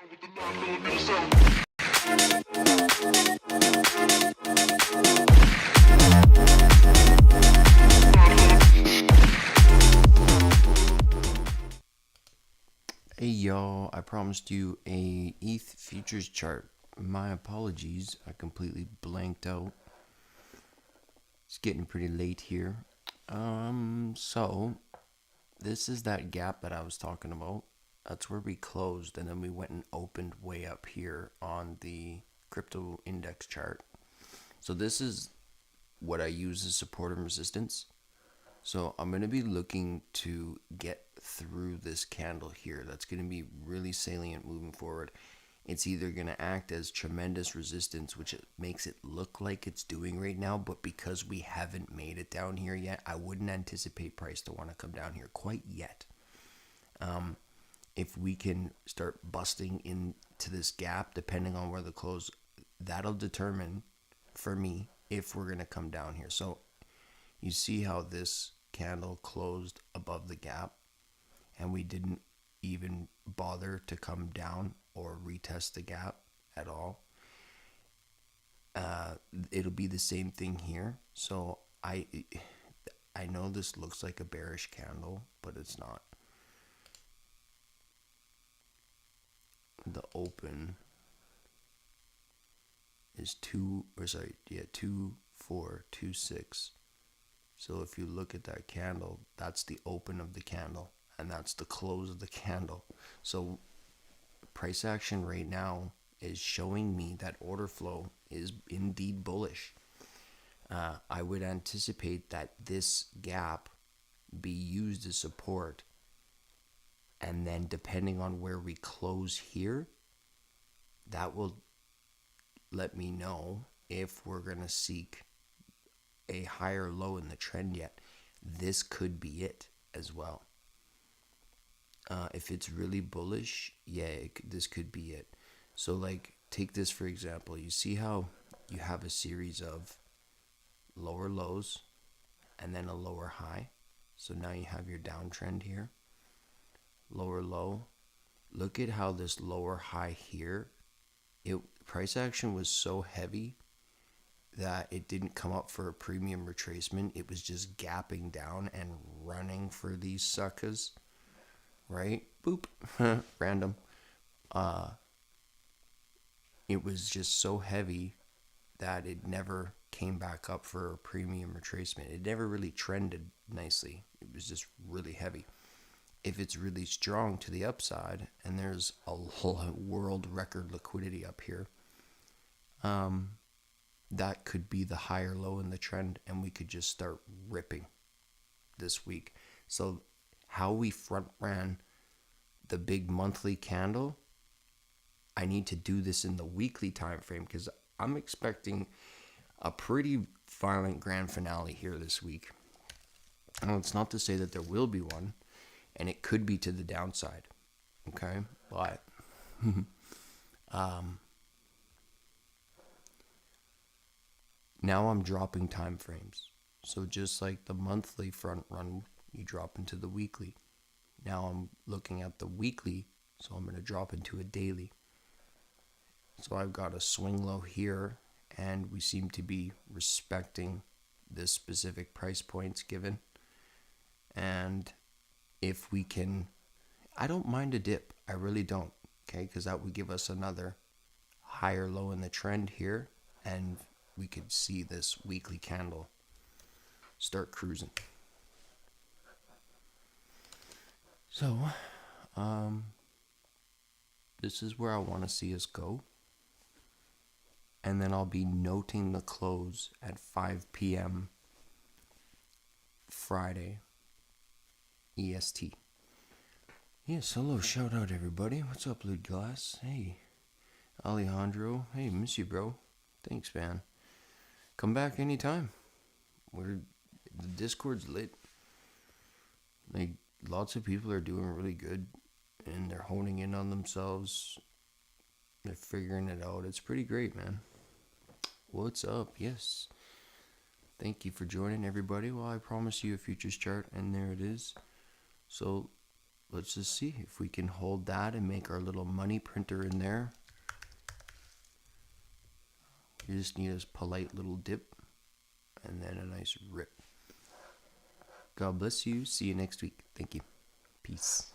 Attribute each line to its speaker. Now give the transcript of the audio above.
Speaker 1: Hey y'all, I promised you a ETH futures chart. My apologies, I completely blanked out. It's getting pretty late here. So this is that gap that I was talking about. That's where we closed, and then we went and opened way up here on the crypto index chart. So this is what I use as support and resistance. So I'm going to be looking to get through this candle here. That's going to be really salient moving forward. It's either going to act as tremendous resistance, which it makes it look like it's doing right now, but because we haven't made it down here yet, I wouldn't anticipate price to want to come down here quite yet. If we can start busting into this gap, depending on where the close, that'll determine for me if we're going to come down here. So you see how this candle closed above the gap, and we didn't even bother to come down or retest the gap at all. It'll be the same thing here. So I know this looks like a bearish candle, but it's not. The open is 2426. So if you look at that candle, that's the open of the candle, and that's the close of the candle. So price action right now is showing me that order flow is indeed bullish. I would anticipate that this gap be used as support, and then depending on where we close here, that will let me know if we're going to seek a higher low in the trend yet. This could be it as well. If it's really bullish, this could be it. So like, take this for example. You see how you have a series of lower lows and then a lower high. So now you have your downtrend here. Lower low. Look at how this lower high here, price action was so heavy that it didn't come up for a premium retracement. It was just gapping down and running for these suckers, right? Boop. Random. It was just so heavy that it never came back up for a premium retracement. It never really trended nicely. It was just really heavy. If it's really strong to the upside, and there's a world record liquidity up here, that could be the higher low in the trend, and we could just start ripping this week. So how we front ran the big monthly candle, I need to do this in the weekly time frame, because I'm expecting a pretty violent grand finale here this week. Now, it's not to say that there will be one, and it could be to the downside, okay? But now I'm dropping time frames. So just like the monthly front run, you drop into the weekly. Now I'm looking at the weekly, so I'm going to drop into a daily. So I've got a swing low here, and we seem to be respecting this specific price points given. And if we can, I don't mind a dip. I really don't, okay? Because that would give us another higher low in the trend here, and we could see this weekly candle start cruising. So, this is where I want to see us go. And then I'll be noting the close at 5 p.m. Friday, EST. Yes, hello, shout out everybody. What's up, Lid Glass? Hey, Alejandro. Hey, miss you, bro. Thanks, man. Come back anytime. The Discord's lit. Like, lots of people are doing really good, and they're honing in on themselves. They're figuring it out. It's pretty great, man. What's up? Yes. Thank you for joining, everybody. Well, I promised you a futures chart, and there it is. So let's just see if we can hold that and make our little money printer in there. You just need a polite little dip and then a nice rip. God bless you. See you next week. Thank you. Peace.